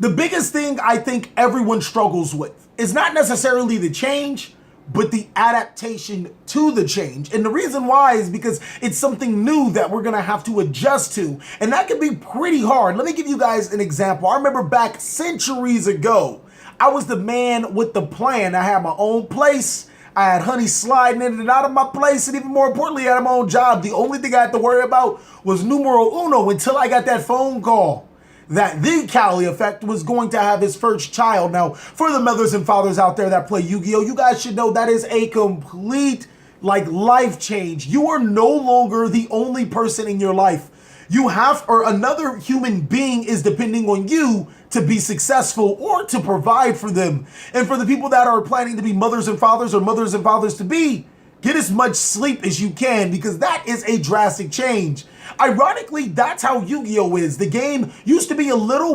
The biggest thing I think everyone struggles with is not necessarily the change, but the adaptation to the change. And the reason why is because it's something new that we're gonna have to adjust to. And that can be pretty hard. Let me give you guys an example. I remember back centuries ago, I was the man with the plan. I had my own place. I had honey sliding in and out of my place, and even more importantly, I had my own job. The only thing I had to worry about was numero uno until I got that phone call that TheCaliEffect was going to have his first child. Now, for the mothers and fathers out there that play Yu-Gi-Oh, you guys should know that is a complete life change. You are no longer the only person in your life. You have, or another human being is depending on you to be successful or to provide for them. And for the people that are planning to be mothers and fathers or mothers and fathers to be, get as much sleep as you can, because that is a drastic change. Ironically, that's how Yu-Gi-Oh is. The game used to be a little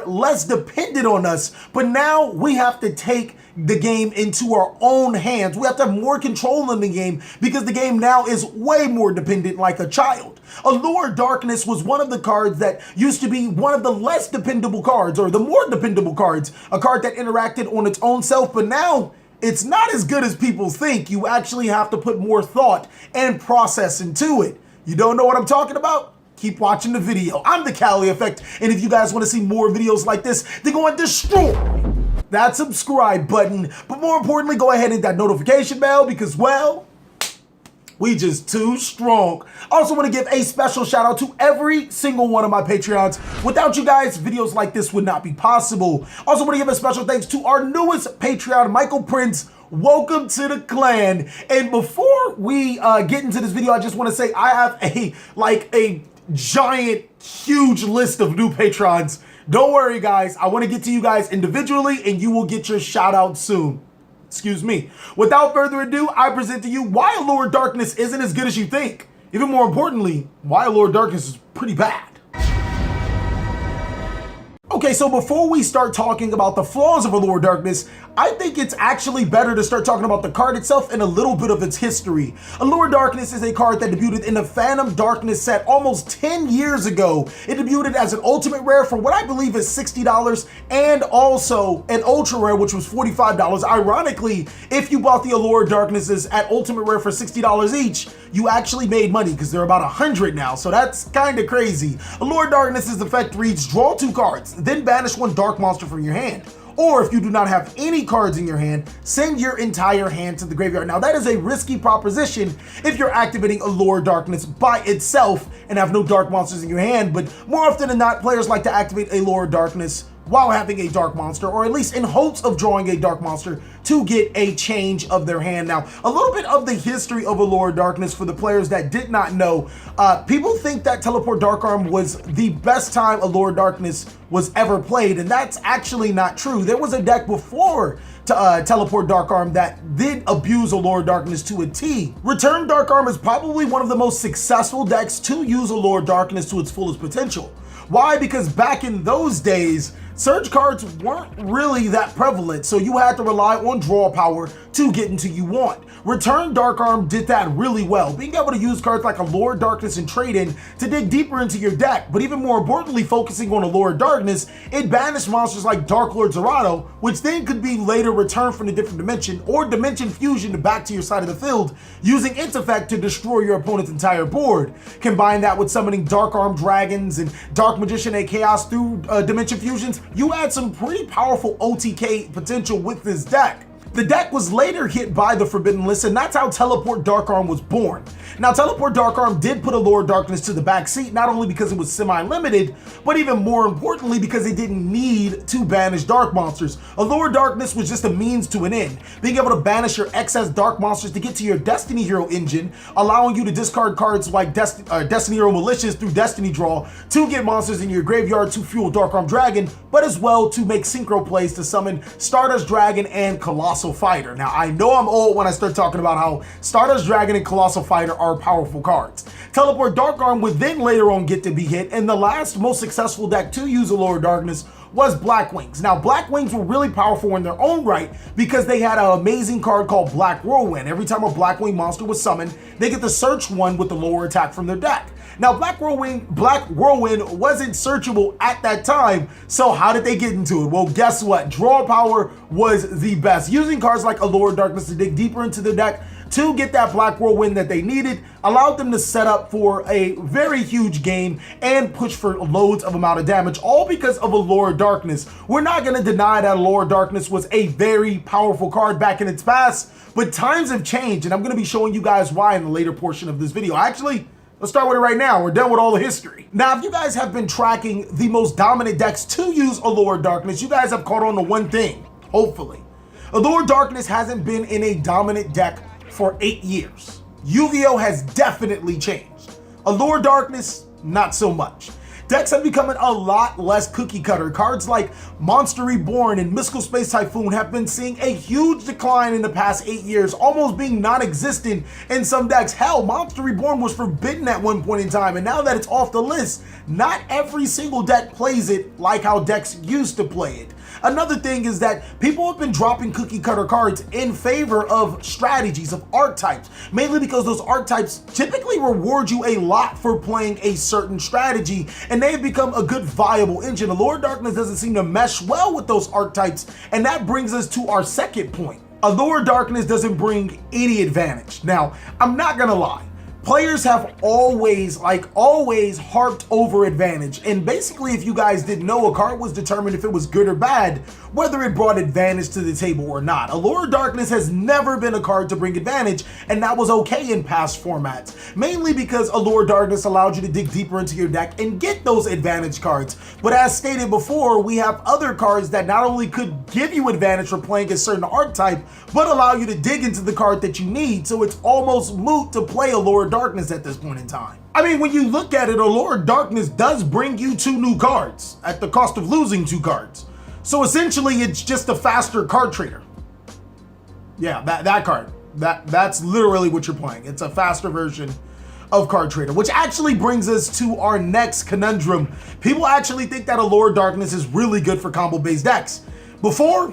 less dependent on us, but now we have to take the game into our own hands. We have to have more control in the game because the game now is way more dependent like a child. Allure of Darkness was one of the cards that used to be one of the less dependable cards, or the more dependable cards, a card that interacted on its own self, but now it's not as good as people think. You actually have to put more thought and process into it. You don't know what I'm talking about? Keep watching the video. I'm TheCaliEffect, and if you guys want to see more videos like this, then go and destroy that subscribe button. But more importantly, go ahead and hit that notification bell because, well, we just too strong. Also want to give a special shout out to every single one of my Patreons. Without you guys, videos like this would not be possible. Also want to give a special thanks to our newest Patreon, Michael Prince. Welcome to the clan. And before we get into this video, I just want to say I have a giant, huge list of new patrons. Don't worry, guys. I want to get to you guys individually, and you will get your shout out soon. Excuse me. Without further ado, I present to you why Allure of Darkness isn't as good as you think. Even more importantly, why Allure of Darkness is pretty bad. Okay, so before we start talking about the flaws of Allure of Darkness, I think it's actually better to start talking about the card itself and a little bit of its history. Allure of Darkness is a card that debuted in the Phantom Darkness set almost 10 years ago. It debuted as an ultimate rare for what I believe is $60 and also an ultra rare, which was $45. Ironically, if you bought the Allure of Darknesses at ultimate rare for $60 each, you actually made money because they're about 100 now, so that's kind of crazy. Allure of Darkness's effect reads, draw 2 cards, then banish 1 dark monster from your hand. Or if you do not have any cards in your hand, send your entire hand to the graveyard. Now that is a risky proposition if you're activating Allure of Darkness by itself and have no dark monsters in your hand, but more often than not, players like to activate Allure of Darkness while having a dark monster, or at least in hopes of drawing a dark monster to get a change of their hand. Now, a little bit of the history of Allure of Darkness for the players that did not know. People think that Teleport Dark Arm was the best time Allure of Darkness was ever played, and that's actually not true. There was a deck before Teleport Dark Arm that did abuse Allure of Darkness to a T. Return Dark Arm is probably one of the most successful decks to use Allure of Darkness to its fullest potential. Why? Because back in those days, Surge cards weren't really that prevalent, so you had to rely on draw power to get into you want. Return Dark Arm did that really well, being able to use cards like Allure of Darkness and Trade-In to dig deeper into your deck, but even more importantly, focusing on Allure of Darkness, it banished monsters like Dark Lord Zerato, which then could be later returned from a different dimension or dimension fusion back to your side of the field, using its effect to destroy your opponent's entire board. Combine that with summoning Dark Arm Dragons and Dark Magician and Chaos through dimension fusions, you had some pretty powerful OTK potential with this deck. The deck was later hit by the Forbidden List, and that's how Teleport Dark Arm was born. Now, Teleport Dark Arm did put Allure of Darkness to the back seat, not only because it was semi-limited, but even more importantly because it didn't need to banish dark monsters. Allure of Darkness was just a means to an end, being able to banish your excess dark monsters to get to your Destiny Hero engine, allowing you to discard cards like Destiny Hero Malicious through Destiny Draw to get monsters in your graveyard to fuel Dark Arm Dragon, but as well to make synchro plays to summon Stardust Dragon and Colossal Fighter. Now, I know I'm old when I start talking about how Stardust Dragon and Colossal Fighter are powerful cards. Teleport Dark Arm would then later on get to be hit, and the last most successful deck to use Allure of Darkness was Black Wings. Now, Black Wings were really powerful in their own right because they had an amazing card called Black Whirlwind. Every time a Black Wing monster was summoned, they get to search one with the lower attack from their deck. Now, Black Whirlwind wasn't searchable at that time, so how did they get into it? Well, guess what? Draw power was the best. Using cards like Allure of Darkness to dig deeper into the deck to get that Black Whirlwind that they needed allowed them to set up for a very huge game and push for loads of amount of damage, all because of Allure of Darkness. We're not going to deny that Allure of Darkness was a very powerful card back in its past, but times have changed, and I'm going to be showing you guys why in the later portion of this video. Actually, let's start with it right now. We're done with all the history. Now, if you guys have been tracking the most dominant decks to use Allure of Darkness, you guys have caught on to one thing, hopefully. Allure of Darkness hasn't been in a dominant deck for 8 years. YuGiOh has definitely changed. Allure of Darkness, not so much. Decks have become a lot less cookie cutter. Cards like Monster Reborn and Mystical Space Typhoon have been seeing a huge decline in the past 8 years, almost being non-existent in some decks. Hell, Monster Reborn was forbidden at one point in time, and now that it's off the list, not every single deck plays it like how decks used to play it. Another thing is that people have been dropping cookie cutter cards in favor of strategies, of archetypes, mainly because those archetypes typically reward you a lot for playing a certain strategy, and they have become a good viable engine. Allure of Darkness doesn't seem to mesh well with those archetypes, and that brings us to our second point. Allure of Darkness doesn't bring any advantage. Now, I'm not gonna lie. Players have always harped over advantage, and basically, if you guys didn't know, a card was determined if it was good or bad, whether it brought advantage to the table or not. Allure of Darkness has never been a card to bring advantage, and that was okay in past formats, mainly because Allure of Darkness allowed you to dig deeper into your deck and get those advantage cards. But as stated before, we have other cards that not only could give you advantage for playing a certain archetype, but allow you to dig into the card that you need, so it's almost moot to play Allure of Darkness at this point in time. I mean, when you look at it, Allure of Darkness does bring you 2 new cards at the cost of losing 2 cards. So essentially, it's just a faster card trader. Yeah, that card. That's literally what you're playing. It's a faster version of Card Trader, which actually brings us to our next conundrum. People actually think that Allure of Darkness is really good for combo-based decks. Before,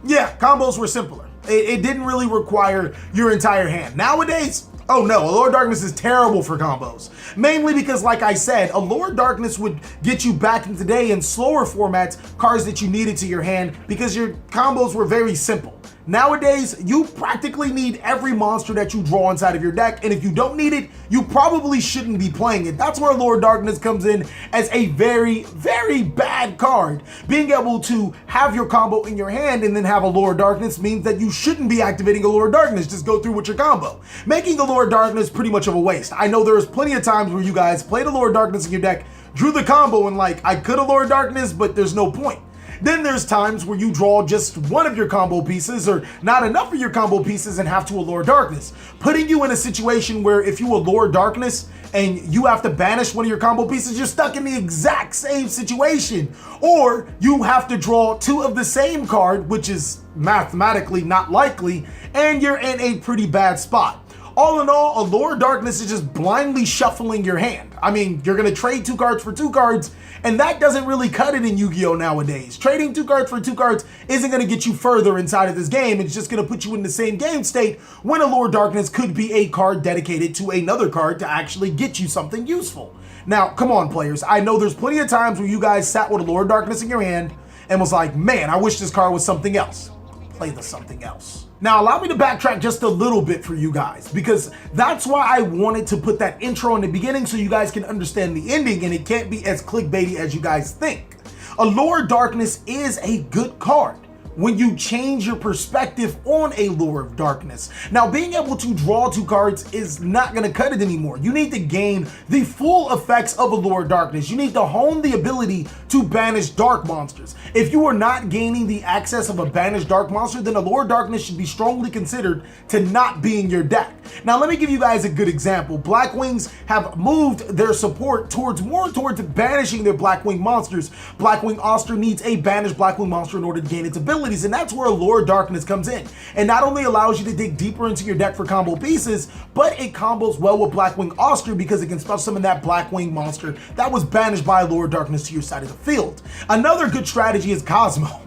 yeah, combos were simpler. It didn't really require your entire hand. Nowadays, oh no, Allure of Darkness is terrible for combos. Mainly because, like I said, Allure of Darkness would get you back in today in slower formats, cards that you needed to your hand because your combos were very simple. Nowadays, you practically need every monster that you draw inside of your deck, and if you don't need it, you probably shouldn't be playing it. That's where Allure of Darkness comes in as a very, very bad card. Being able to have your combo in your hand and then have Allure of Darkness means that you shouldn't be activating Allure of Darkness. Just go through with your combo, making Allure of Darkness pretty much of a waste. I know there's plenty of times where you guys played Allure of Darkness in your deck, drew the combo, and like, I could Allure of Darkness, but there's no point. Then there's times where you draw just one of your combo pieces or not enough of your combo pieces and have to Allure of Darkness, putting you in a situation where if you Allure of Darkness and you have to banish one of your combo pieces, you're stuck in the exact same situation. Or you have to draw 2 of the same card, which is mathematically not likely, and you're in a pretty bad spot. All in all, Allure of Darkness is just blindly shuffling your hand. I mean, you're gonna trade 2 cards for 2 cards, and that doesn't really cut it in Yu-Gi-Oh nowadays. Trading 2 cards for 2 cards isn't gonna get you further inside of this game. It's just gonna put you in the same game state when Allure of Darkness could be a card dedicated to another card to actually get you something useful. Now, come on, players. I know there's plenty of times where you guys sat with Allure of Darkness in your hand and was like, man, I wish this card was something else. Play the something else. Now, allow me to backtrack just a little bit for you guys, because that's why I wanted to put that intro in the beginning so you guys can understand the ending and it can't be as clickbaity as you guys think. Allure of Darkness is a good card when you change your perspective on Allure of Darkness. Now, being able to draw 2 cards is not gonna cut it anymore. You need to gain the full effects of Allure of Darkness. You need to hone the ability to banish dark monsters. If you are not gaining the access of a banished dark monster, then Allure of Darkness should be strongly considered to not be in your deck. Now, let me give you guys a good example. Black Wings have moved their support more towards banishing their Black Wing monsters. Black Wing Oster needs a banished Black Wing monster in order to gain its ability. abilities, and that's where Allure of Darkness comes in. It not only allows you to dig deeper into your deck for combo pieces, but it combos well with Blackwing Oscar because it can special summon that Blackwing monster that was banished by Allure of Darkness to your side of the field. Another good strategy is Cosmo.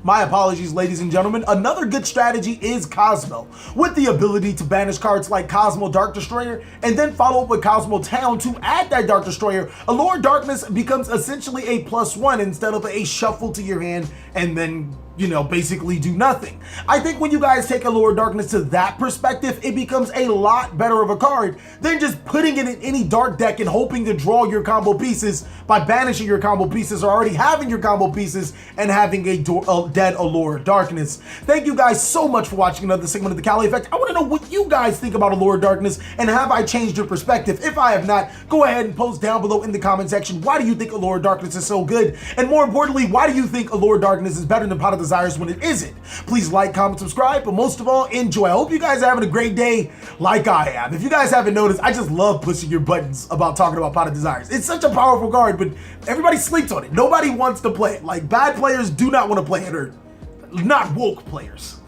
My apologies, ladies and gentlemen. Another good strategy is Cosmo, with the ability to banish cards like Cosmo Dark Destroyer and then follow up with Cosmo Town to add that Dark Destroyer. Allure of Darkness becomes essentially a +1 instead of a shuffle to your hand and then, you know, basically do nothing. I think when you guys take Allure of Darkness to that perspective, it becomes a lot better of a card than just putting it in any dark deck and hoping to draw your combo pieces by banishing your combo pieces or already having your combo pieces and having a dead Allure of Darkness. Thank you guys so much for watching another segment of the TheCaliEffect. I want to know what you guys think about Allure of Darkness, and have I changed your perspective? If I have not, go ahead and post down below in the comment section, why do you think Allure of Darkness is so good? And more importantly, why do you think Allure of Darkness is better than Pot of Desires when it isn't? Please like, comment, subscribe, but most of all, enjoy. I hope you guys are having a great day like I am. If you guys haven't noticed, I just love pushing your buttons about talking about Pot of Desires. It's such a powerful card, but everybody sleeps on it. Nobody wants to play it. Like, bad players do not want to play it, or not woke players.